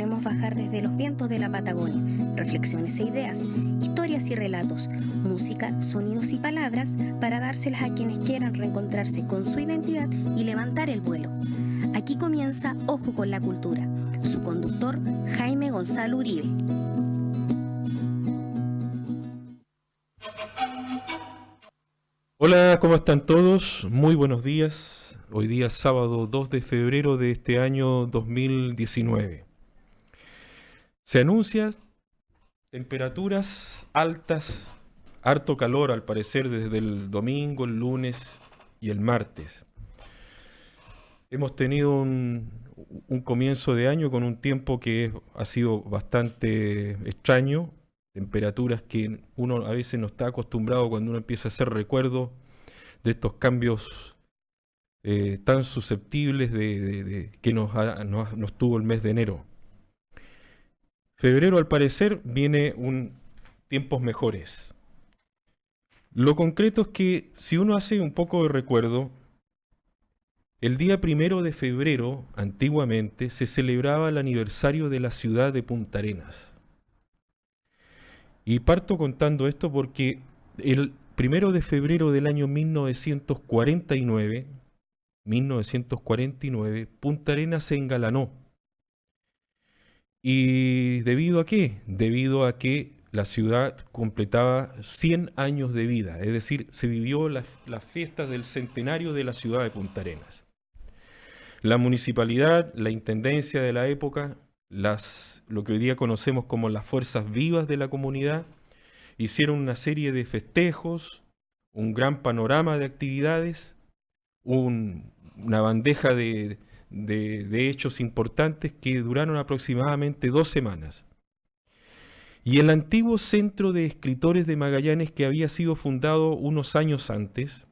Proponemos bajar desde los vientos de la Patagonia, reflexiones e ideas, historias y relatos, música, sonidos y palabras para dárselas a quienes quieran reencontrarse con su identidad y levantar el vuelo. Aquí comienza Ojo con la Cultura. Su conductor, Jaime Gonzalo Uribe. Hola, ¿cómo están todos? Muy buenos días. Hoy día es sábado 2 de febrero de este año 2019. Se anuncian temperaturas altas, harto calor al parecer desde el domingo, el lunes y el martes. Hemos tenido un comienzo de año con un tiempo que ha sido bastante extraño, temperaturas que uno a veces no está acostumbrado cuando uno empieza a hacer recuerdos de estos cambios tan susceptibles que nos tuvo el mes de enero. Febrero, al parecer, viene tiempos mejores. Lo concreto es que si uno hace un poco de recuerdo, el día 1 de febrero, antiguamente, se celebraba el aniversario de la ciudad de Punta Arenas. Y parto contando esto porque el 1 de febrero del año 1949, Punta Arenas se engalanó. ¿Y debido a qué? Debido a que la ciudad completaba 100 años de vida, es decir, se vivió las fiestas del centenario de la ciudad de Punta Arenas. La municipalidad, la intendencia de la época, lo que hoy día conocemos como las fuerzas vivas de la comunidad, hicieron una serie de festejos, un gran panorama de actividades, una bandeja de hechos importantes que duraron aproximadamente 2 semanas. Y el antiguo Centro de Escritores de Magallanes, que había sido fundado unos años antes,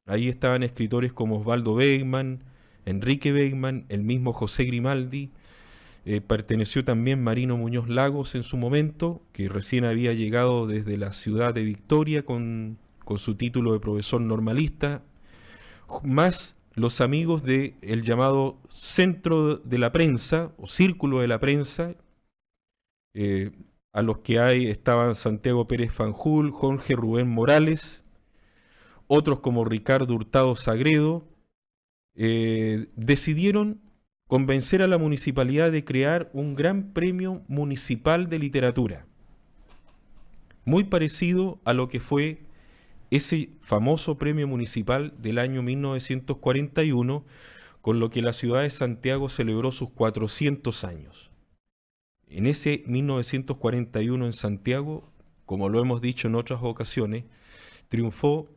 ahí estaban escritores como Osvaldo Beckmann, Enrique Beckmann, el mismo José Grimaldi, perteneció también Marino Muñoz Lagos en su momento, que recién había llegado desde la ciudad de Victoria con su título de profesor normalista, más los amigos del llamado Centro de la Prensa o Círculo de la Prensa, a los que estaban Santiago Pérez Fanjul, Jorge Rubén Morales, otros como Ricardo Hurtado Sagredo, decidieron convencer a la municipalidad de crear un gran premio municipal de literatura, muy parecido a lo que fue ese famoso premio municipal del año 1941, con lo que la ciudad de Santiago celebró sus 400 años. En ese 1941 en Santiago, como lo hemos dicho en otras ocasiones, triunfó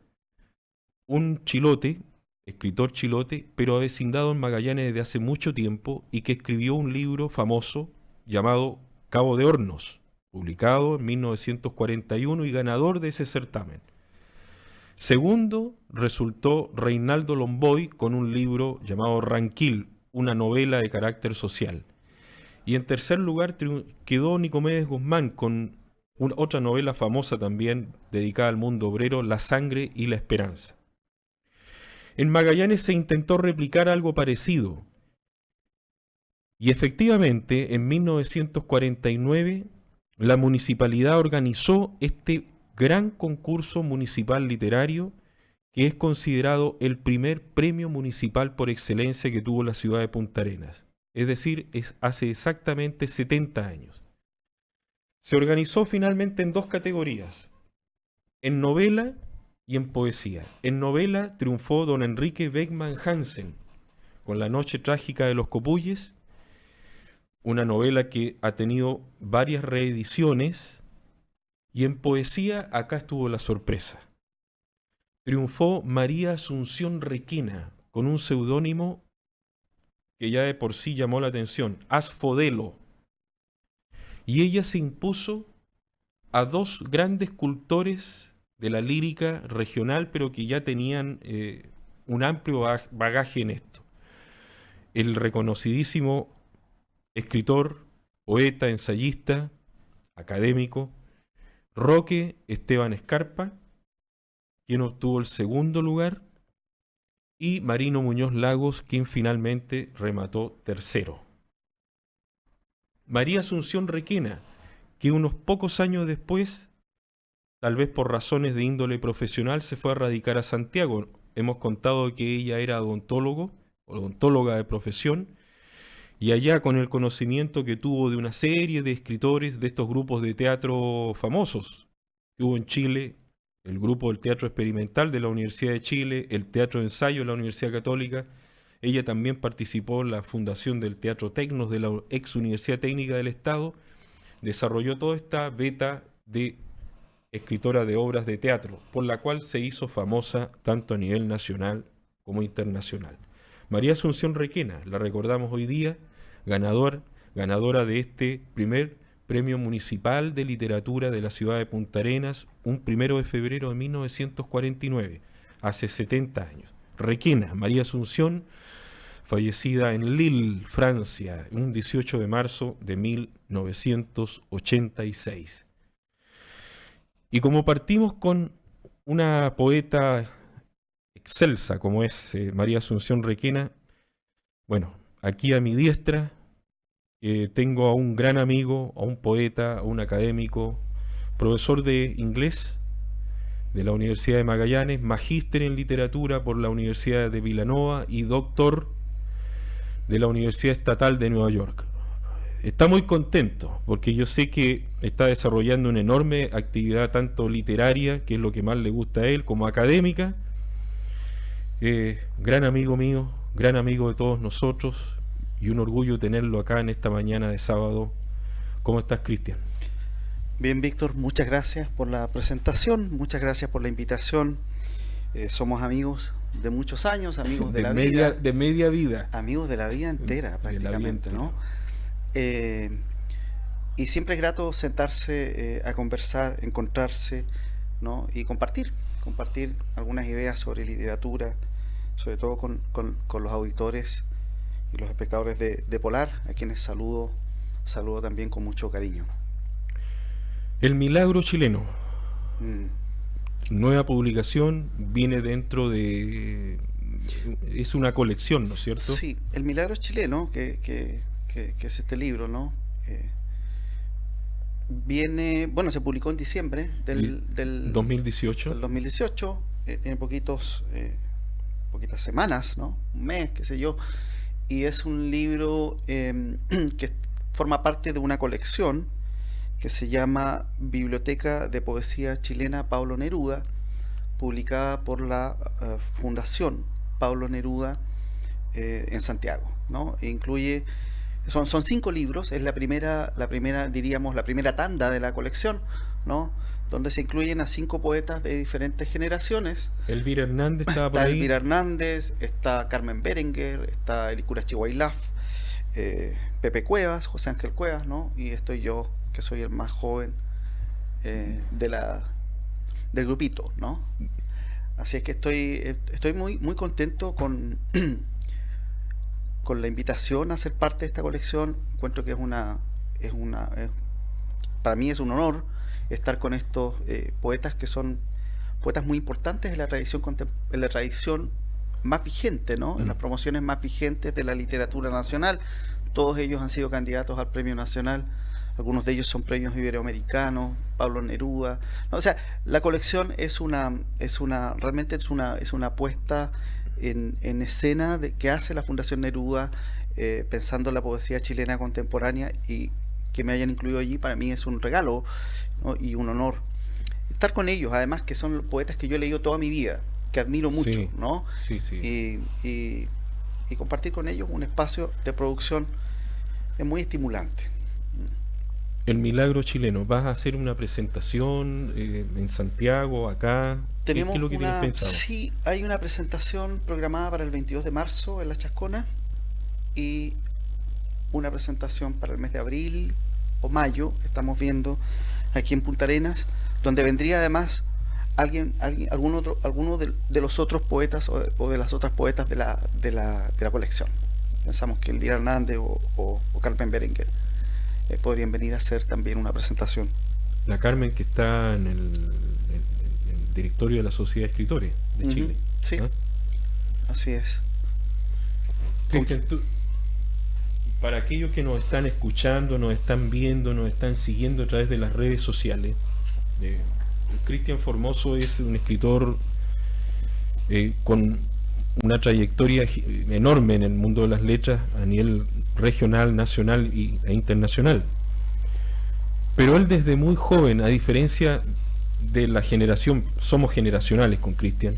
un chilote, escritor chilote, pero avecindado en Magallanes desde hace mucho tiempo y que escribió un libro famoso llamado Cabo de Hornos, publicado en 1941 y ganador de ese certamen. Segundo, resultó Reinaldo Lomboy con un libro llamado Ranquil, una novela de carácter social. Y en tercer lugar quedó Nicomedes Guzmán con otra novela famosa también dedicada al mundo obrero, La sangre y la esperanza. En Magallanes se intentó replicar algo parecido. Y efectivamente, en 1949, la municipalidad organizó este gran concurso municipal literario que es considerado el primer premio municipal por excelencia que tuvo la ciudad de Punta Arenas. Es decir, hace exactamente 70 años. Se organizó finalmente en 2 categorías, en novela y en poesía. En novela triunfó don Enrique Beckmann Hansen con La noche trágica de los Copuyes, una novela que ha tenido varias reediciones. Y en poesía, acá estuvo la sorpresa. Triunfó María Asunción Requena, con un seudónimo que ya de por sí llamó la atención, Asfodelo. Y ella se impuso a 2 grandes cultores de la lírica regional, pero que ya tenían un amplio bagaje en esto. El reconocidísimo escritor, poeta, ensayista, académico, Roque Esteban Escarpa, quien obtuvo el segundo lugar, y Marino Muñoz Lagos, quien finalmente remató tercero. María Asunción Requena, que unos pocos años después, tal vez por razones de índole profesional, se fue a radicar a Santiago. Hemos contado que ella era odontóloga de profesión, y allá, con el conocimiento que tuvo de una serie de escritores de estos grupos de teatro famosos que hubo en Chile, el grupo del Teatro Experimental de la Universidad de Chile, el Teatro de Ensayo de la Universidad Católica, ella también participó en la fundación del Teatro Tecnos de la ex Universidad Técnica del Estado, desarrolló toda esta beta de escritora de obras de teatro, por la cual se hizo famosa tanto a nivel nacional como internacional. María Asunción Requena, la recordamos hoy día, ganadora de este primer Premio Municipal de Literatura de la ciudad de Punta Arenas, un 1 de febrero de 1949, hace 70 años. Requena, María Asunción, fallecida en Lille, Francia, un 18 de marzo de 1986. Y como partimos con una poeta excelsa como es María Asunción Requena, bueno, aquí a mi diestra tengo a un gran amigo, a un poeta, a un académico, profesor de inglés de la Universidad de Magallanes, magíster en literatura por la Universidad de Villanova y doctor de la Universidad Estatal de Nueva York. Está muy contento porque yo sé que está desarrollando una enorme actividad tanto literaria, que es lo que más le gusta a él, como académica. Gran amigo mío, gran amigo de todos nosotros, y un orgullo tenerlo acá en esta mañana de sábado. ¿Cómo estás, Cristian? Bien, Víctor, muchas gracias por la presentación, muchas gracias por la invitación. Somos amigos de muchos años, amigos de la vida. De media vida. Amigos de la vida entera, prácticamente, ¿no? Y siempre es grato sentarse a conversar, encontrarse, ¿no? Y compartir algunas ideas sobre literatura, sobre todo con los auditores y los espectadores de Polar, a quienes saludo también con mucho cariño. El milagro chileno. Nueva publicación, viene dentro de... Es una colección, ¿no es cierto? Sí, El milagro chileno, que es este libro, ¿no? Viene, bueno, se publicó en diciembre del 2018. Del 2018, tiene poquitas semanas, ¿no? Un mes, qué sé yo. Y es un libro que forma parte de una colección que se llama Biblioteca de Poesía Chilena Pablo Neruda, publicada por la Fundación Pablo Neruda en Santiago, ¿no? E incluye, son 5 libros, es la primera, diríamos, la primera tanda de la colección, ¿no? Donde se incluyen a 5 poetas de diferentes generaciones. Elvira Hernández estaba por ahí. Está Elvira Hernández, está Carmen Berenguer, está Helicura Chihuailaf, Pepe Cuevas, José Ángel Cuevas, ¿no? Y estoy yo, que soy el más joven del grupito, ¿no? Así es que estoy muy, muy contento con la invitación a ser parte de esta colección. Encuentro que para mí es un honor estar con estos poetas que son poetas muy importantes en la tradición más vigente, ¿no? En las promociones más vigentes de la literatura nacional. Todos ellos han sido candidatos al Premio Nacional. Algunos de ellos son premios iberoamericanos, Pablo Neruda, ¿no? O sea, la colección realmente es una puesta en escena que hace la Fundación Neruda, pensando en la poesía chilena contemporánea, y que me hayan incluido allí para mí es un regalo, ¿no? Y un honor estar con ellos, además que son poetas que yo he leído toda mi vida, que admiro mucho, sí, ¿no? Sí, sí. Y compartir con ellos un espacio de producción es muy estimulante. El milagro chileno, ¿vas a hacer una presentación en Santiago, acá? Tenemos ¿Qué es lo que tienes pensado? Sí, hay una presentación programada para el 22 de marzo en La Chascona, y una presentación para el mes de abril o mayo, estamos viendo, aquí en Punta Arenas, donde vendría además alguno de los otros poetas o de las otras poetas de la colección. Pensamos que Elvira Hernández o Carmen Berenguer podrían venir a hacer también una presentación. La Carmen, que está en el directorio de la Sociedad de Escritores de Chile. Sí, ¿Ah? Así es. Cristian, para aquellos que nos están escuchando, nos están viendo, nos están siguiendo a través de las redes sociales, Cristian Formoso es un escritor con una trayectoria enorme en el mundo de las letras a nivel regional, nacional e internacional. Pero él desde muy joven, a diferencia de la generación, somos generacionales con Cristian,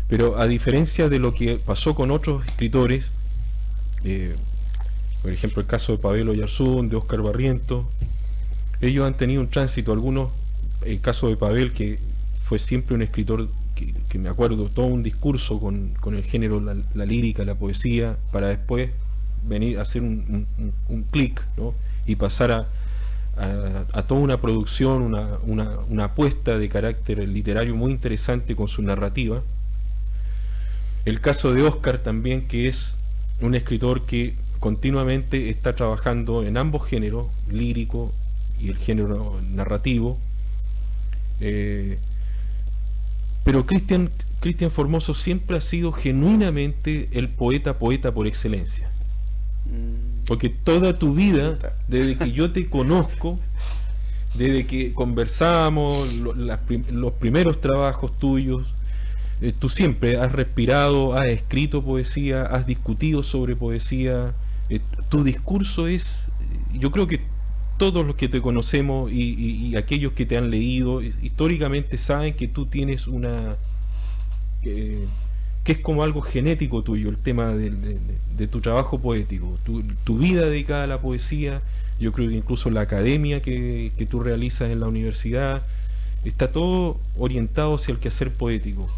pero a diferencia de lo que pasó con otros escritores, por ejemplo el caso de Pavel Oyarzún, de Óscar Barrientos, ellos han tenido un tránsito, algunos, el caso de Pavel, que fue siempre un escritor que me acuerdo, todo un discurso con el género, la lírica, la poesía, para después venir a hacer un clic, ¿no? Y pasar a toda una producción, una apuesta de carácter literario muy interesante con su narrativa. El caso de Óscar también, que es un escritor que continuamente está trabajando en ambos géneros, lírico y el género narrativo. Pero Cristian Formoso siempre ha sido genuinamente el poeta por excelencia. Porque toda tu vida, desde que yo te conozco, desde que conversamos, los primeros trabajos tuyos, tú siempre has respirado, has escrito poesía, has discutido sobre poesía. Tu discurso es, yo creo que todos los que te conocemos y aquellos que te han leído históricamente saben que tú tienes que es como algo genético tuyo, el tema de tu trabajo poético, tu vida dedicada a la poesía. Yo creo que incluso la academia que tú realizas en la universidad, está todo orientado hacia el quehacer poético.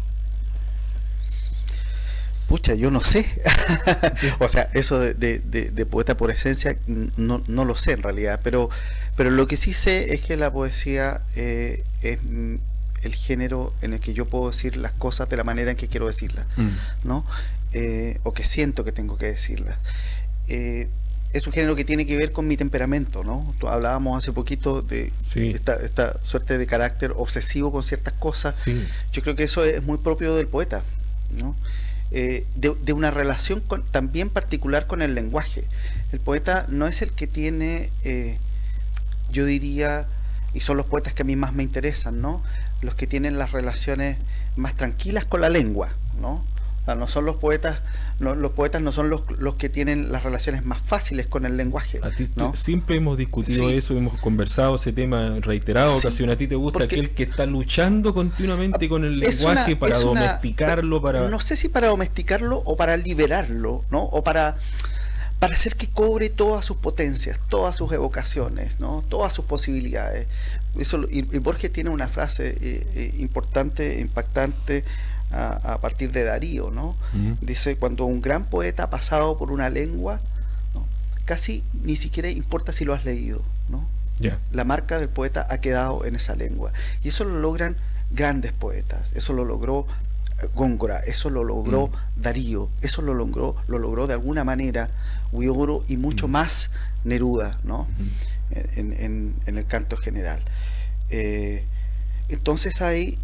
Pucha, yo no sé. O sea, eso de poeta por esencia no lo sé en realidad, pero lo que sí sé es que la poesía es el género en el que yo puedo decir las cosas de la manera en que quiero decirlas, ¿no? O que siento que tengo que decirlas. Es un género que tiene que ver con mi temperamento, ¿no? Hablábamos hace poquito de esta suerte de carácter obsesivo con ciertas cosas. Sí. Yo creo que eso es muy propio del poeta, ¿no? De una relación también particular con el lenguaje. El poeta no es el que tiene, yo diría, y son los poetas que a mí más me interesan, ¿no? Los que tienen las relaciones más tranquilas con la lengua, ¿no? O sea, no son los poetas, los poetas no son los que tienen las relaciones más fáciles con el lenguaje, ¿no? Siempre hemos discutido eso, hemos conversado ese tema en reiteradas ocasiones. ¿A ti te gusta aquel que está luchando continuamente con el lenguaje para domesticarlo? No sé si para domesticarlo o para liberarlo, ¿no? O para hacer que cobre todas sus potencias, todas sus evocaciones, ¿no? Todas sus posibilidades. Y Borges tiene una frase importante, impactante, a partir de Darío, ¿no? Dice: cuando un gran poeta ha pasado por una lengua, ¿no?, casi ni siquiera importa si lo has leído, ¿no? La marca del poeta ha quedado en esa lengua. Y eso lo logran grandes poetas. Eso lo logró Góngora, eso lo logró Darío, eso lo logró de alguna manera Huidobro y mucho más Neruda, ¿no? En el canto general. Entonces hay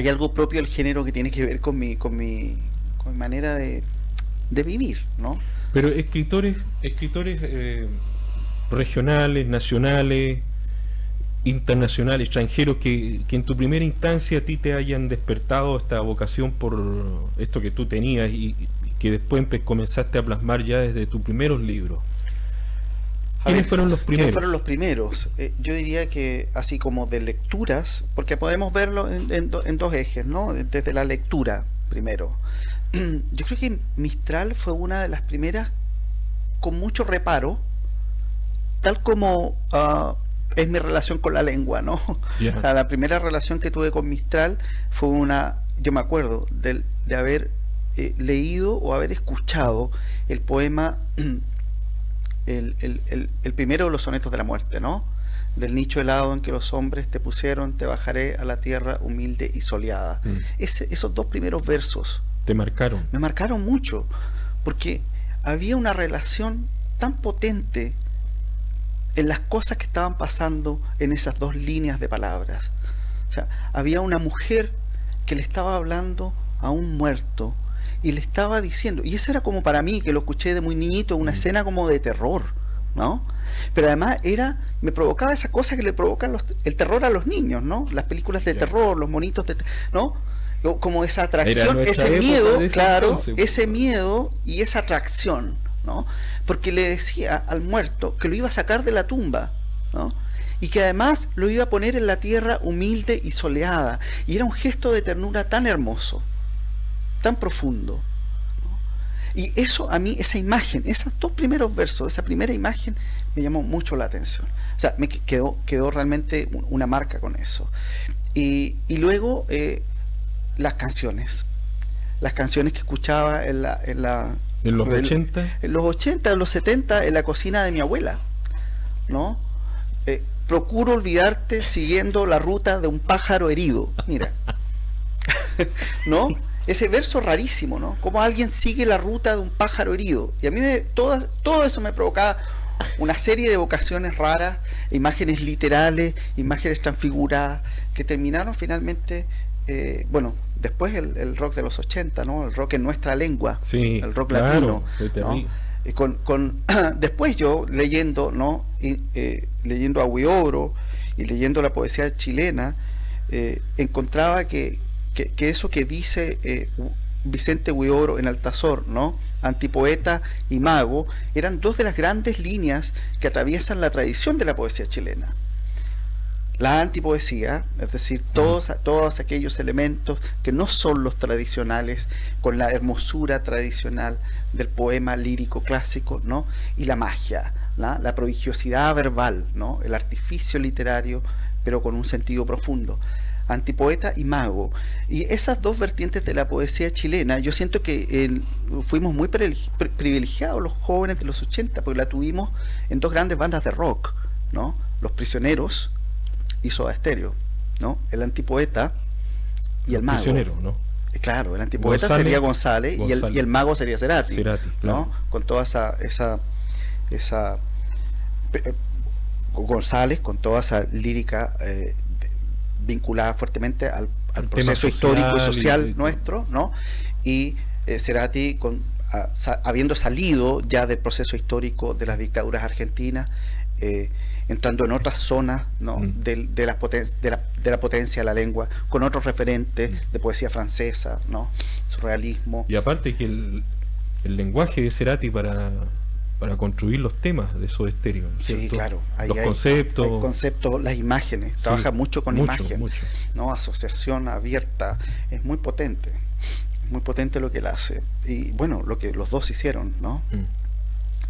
algo propio del género que tiene que ver con mi manera de vivir, ¿no? Pero escritores regionales, nacionales, internacionales, extranjeros, que en tu primera instancia a ti te hayan despertado esta vocación por esto que tú tenías y que después comenzaste a plasmar ya desde tus primeros libros. ¿Quiénes fueron los primeros? ¿Quiénes fueron los primeros? Yo diría que así como de lecturas, porque podemos verlo en dos ejes, ¿no? Desde la lectura primero. Yo creo que Mistral fue una de las primeras con mucho reparo, tal como es mi relación con la lengua, ¿no? O sea, la primera relación que tuve con Mistral fue yo me acuerdo de haber leído o haber escuchado el poema, el primero de los sonetos de la muerte, ¿no? Del nicho helado en que los hombres te pusieron, te bajaré a la tierra humilde y soleada. Esos dos primeros versos te marcaron. Me marcaron mucho, porque había una relación tan potente en las cosas que estaban pasando en esas dos líneas de palabras. O sea, había una mujer que le estaba hablando a un muerto y le estaba diciendo, y eso era como para mí, que lo escuché de muy niñito, una escena como de terror, ¿no? Pero además me provocaba esa cosa que le provocan el terror a los niños, ¿no? Las películas de terror, los monitos ¿no? Como esa atracción, ese miedo, claro, entonces, ese miedo y esa atracción, ¿no? Porque le decía al muerto que lo iba a sacar de la tumba, ¿no? Y que además lo iba a poner en la tierra humilde y soleada. Y era un gesto de ternura tan hermoso, tan profundo, ¿no? Y eso a mí, esa imagen, esos dos primeros versos, esa primera imagen, me llamó mucho la atención. O sea, me quedó realmente una marca con eso. Y luego las canciones que escuchaba en los 80, en los 70, en la cocina de mi abuela, ¿no? Procuro olvidarte siguiendo la ruta de un pájaro herido. Mira, ¿no? Ese verso rarísimo, ¿no? Como alguien sigue la ruta de un pájaro herido. Y a mí todo eso me provocaba una serie de evocaciones raras, imágenes literales, imágenes transfiguradas, que terminaron finalmente, bueno, después el rock de los 80, ¿no? El rock en nuestra lengua, sí, el rock claro, latino, ¿no? Después yo leyendo, ¿no? Leyendo a Huidobro y leyendo la poesía chilena, encontraba que eso que dice Vicente Huidobro en Altazor, ¿no? Antipoeta y mago, eran dos de las grandes líneas que atraviesan la tradición de la poesía chilena. La antipoesía, es decir, todos aquellos elementos que no son los tradicionales, con la hermosura tradicional del poema lírico clásico, ¿no? Y la magia, ¿no? La prodigiosidad verbal, ¿no? El artificio literario, pero con un sentido profundo. Antipoeta y mago. Y esas dos vertientes de la poesía chilena, yo siento que fuimos muy privilegiados los jóvenes de los 80, porque la tuvimos en dos grandes bandas de rock, ¿no? Los Prisioneros y Soda Stereo, ¿no? El antipoeta y el mago. Prisionero, ¿no? Claro, el antipoeta sería González. Y el mago sería Cerati, claro. ¿no? Con toda esa González, con toda esa lírica vinculada fuertemente al proceso histórico y social nuestro, ¿no? Y Cerati habiendo salido ya del proceso histórico de las dictaduras argentinas, entrando en otras zonas, ¿no? de la potencia de la lengua, con otros referentes de poesía francesa, ¿no? Surrealismo. Y aparte que el lenguaje de Cerati para construir los temas de Soda Stereo, ¿cierto? Sí, claro. Los conceptos. Hay conceptos, las imágenes. Trabaja mucho con imagen, ¿no? Asociación abierta. Es muy potente. Es muy potente lo que él hace. Y bueno, lo que los dos hicieron, ¿no?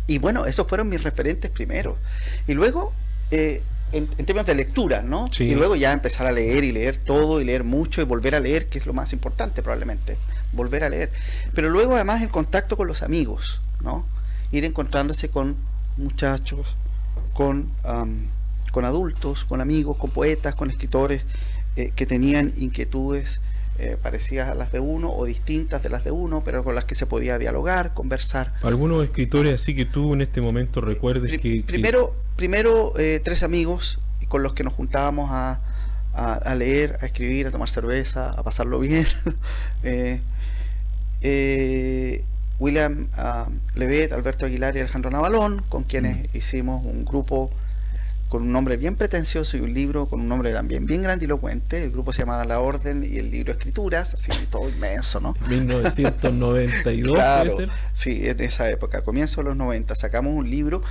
Y bueno, esos fueron mis referentes primero. Y luego, en términos de lectura, ¿no? Sí. Y luego ya empezar a leer y leer todo y leer mucho y volver a leer, que es lo más importante probablemente. Volver a leer. Pero luego además el contacto con los amigos, ¿no? Ir encontrándose con muchachos, con adultos, con amigos, con poetas, con escritores que tenían inquietudes parecidas a las de uno o distintas de las de uno, pero con las que se podía dialogar, conversar. ¿Algunos escritores así que tú en este momento recuerdes Primero, 3 amigos con los que nos juntábamos a leer, a escribir, a tomar cerveza, a pasarlo bien. William Levet, Alberto Aguilar y Alejandro Navalón, con quienes hicimos un grupo con un nombre bien pretencioso y un libro con un nombre también bien grandilocuente. El grupo se llamaba La Orden y el libro Escrituras, así todo inmenso, ¿no? 1992, claro, ¿puede ser? Sí, en esa época, comienzo de los 90, sacamos un libro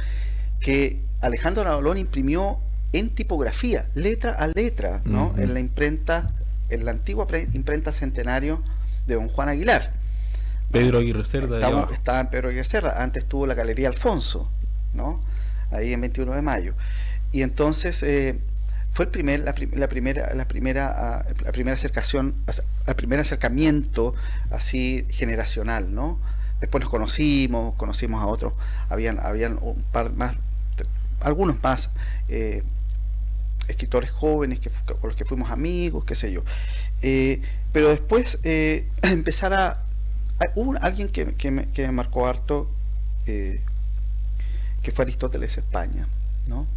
que Alejandro Navalón imprimió en tipografía, letra a letra, ¿no? En la imprenta, en la antigua imprenta Centenario de don Juan Aguilar. Pedro Aguirre Cerda. Estaba en Pedro Aguirre Cerda, antes tuvo la Galería Alfonso, ¿no? Ahí en 21 de mayo. Y entonces fue el primer acercamiento así generacional, ¿no? Después nos conocimos a otros, habían un par más, algunos más escritores jóvenes con los que fuimos amigos, qué sé yo. Pero después hubo alguien que me marcó harto, que fue Aristóteles España, ¿no?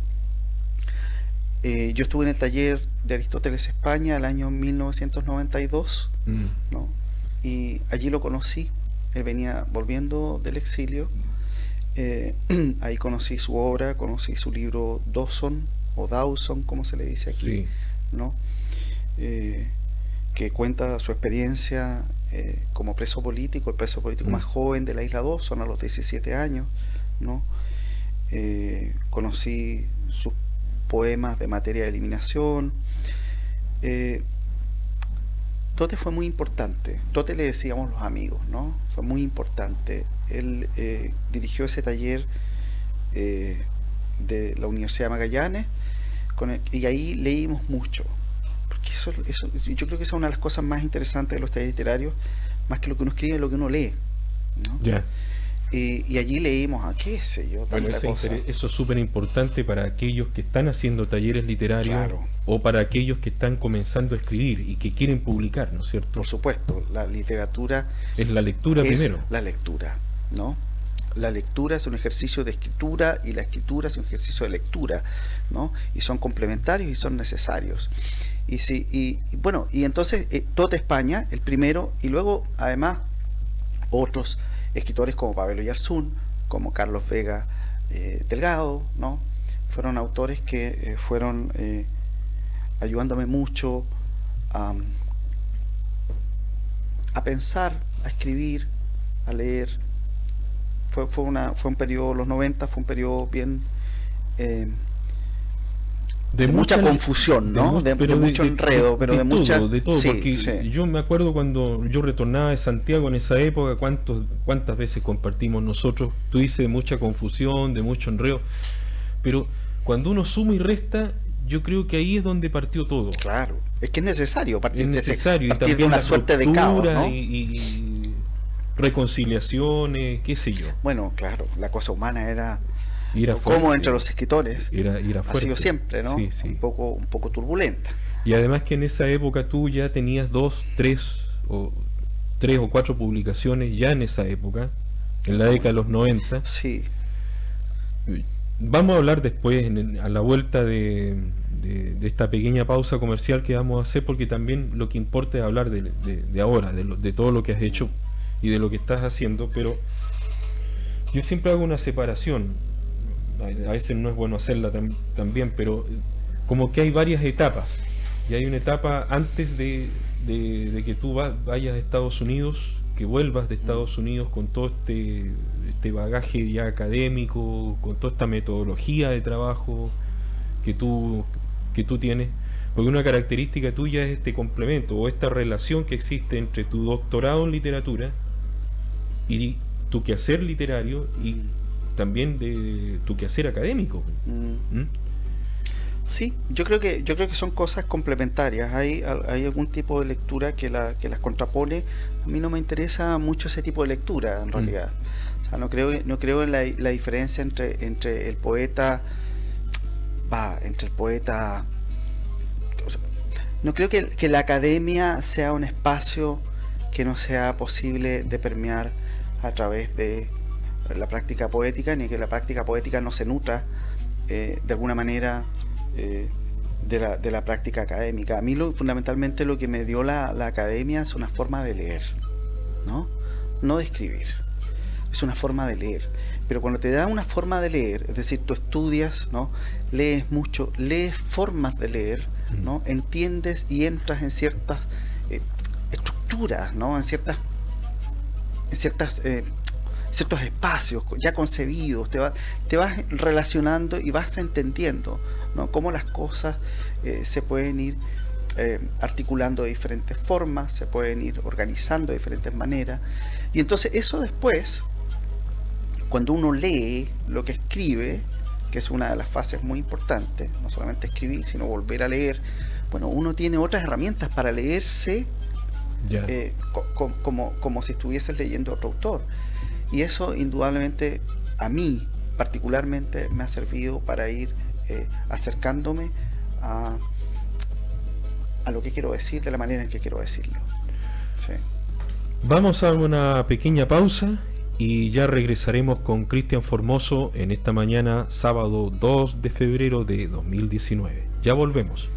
Yo estuve en el taller de Aristóteles España el año 1992, ¿no? Y allí lo conocí, él venía volviendo del exilio. Ahí conocí su obra, conocí su libro Dawson, o Dawson, como se le dice aquí, Sí. ¿no? Que cuenta su experiencia como preso político, el preso político más joven de la isla Dawson, a los 17 años, ¿no? Conocí sus poemas de materia de eliminación. Tote fue muy importante. Tote le decíamos los amigos, ¿no? Fue muy importante. Él dirigió ese taller de la Universidad de Magallanes y ahí leímos mucho. Porque eso, yo creo que esa es una de las cosas más interesantes de los talleres literarios, más que lo que uno escribe, lo que uno lee, ¿no? Ya. Y allí leímos, qué sé yo, Bueno, tanta cosa. eso es súper importante para aquellos que están haciendo talleres literarios, Claro. o para aquellos que están comenzando a escribir y que quieren publicar, ¿no es cierto? Por supuesto, la literatura Es la lectura es primero. la lectura, ¿no? La lectura es un ejercicio de escritura y la escritura es un ejercicio de lectura, ¿no? Y son complementarios y son necesarios. Y bueno, y entonces Tote España, el primero, y luego además otros escritores como Pavel Oyarzún, como Carlos Vega Delgado, ¿no? Fueron autores que fueron ayudándome mucho a pensar, a escribir, a leer. Fue un periodo, los 90 fue un periodo bien de mucha confusión, ¿no? De mucho enredo, pero de mucha... De todo, sí, porque sí. yo me acuerdo cuando yo retornaba de Santiago en esa época, cuántas veces compartimos nosotros, tú dices de mucha confusión, de mucho enredo, pero cuando uno suma y resta, yo creo que ahí es donde partió todo. Claro, es que es necesario partir, Es necesario, partir y de también una la suerte de caos, ¿no? y reconciliaciones, qué sé yo. Bueno, claro, la cosa humana era... Y era como fuerte. entre los escritores Era ha fuerte. sido siempre, ¿no? Sí, sí. Un poco turbulenta. Y además que en esa época tú ya tenías 3 o 4 publicaciones ya en esa época, en la década de los 90. Sí, Vamos a hablar después, a la vuelta de esta pequeña pausa comercial que vamos a hacer, porque también lo que importa es hablar de ahora, de todo lo que has hecho y de lo que estás haciendo, pero yo siempre hago una separación. A veces no es bueno hacerla también, pero como que hay varias etapas, y hay una etapa antes de que tú vayas a Estados Unidos, que vuelvas de Estados Unidos con todo este bagaje ya académico, con toda esta metodología de trabajo que tú tienes, porque una característica tuya es este complemento o esta relación que existe entre tu doctorado en literatura y tu quehacer literario y también de tu quehacer académico. ¿Mm? Sí, yo creo que son cosas complementarias. Hay algún tipo de lectura que las contrapone. A mí no me interesa mucho ese tipo de lectura, en realidad. O sea, no creo en la diferencia entre el poeta, o sea, no creo que la academia sea un espacio que no sea posible de permear a través de la práctica poética, ni que la práctica poética no se nutra de alguna manera de la práctica académica. A mí fundamentalmente lo que me dio la academia es una forma de leer, no de escribir, es una forma de leer. Pero cuando te da una forma de leer, es decir, tú estudias, ¿no? Lees mucho, lees formas de leer, ¿no? Entiendes y entras en ciertas estructuras, ¿no? En ciertos espacios ya concebidos, te vas relacionando y vas entendiendo, ¿no? Cómo las cosas se pueden ir articulando de diferentes formas, se pueden ir organizando de diferentes maneras, y entonces eso después, cuando uno lee lo que escribe, que es una de las fases muy importantes, no solamente escribir, sino volver a leer, bueno, uno tiene otras herramientas para leerse como si estuvieses leyendo a otro autor. Y eso indudablemente a mí particularmente me ha servido para ir acercándome a lo que quiero decir de la manera en que quiero decirlo. Sí. Vamos a una pequeña pausa y ya regresaremos con Cristian Formoso en esta mañana, sábado 2 de febrero de 2019. Ya volvemos.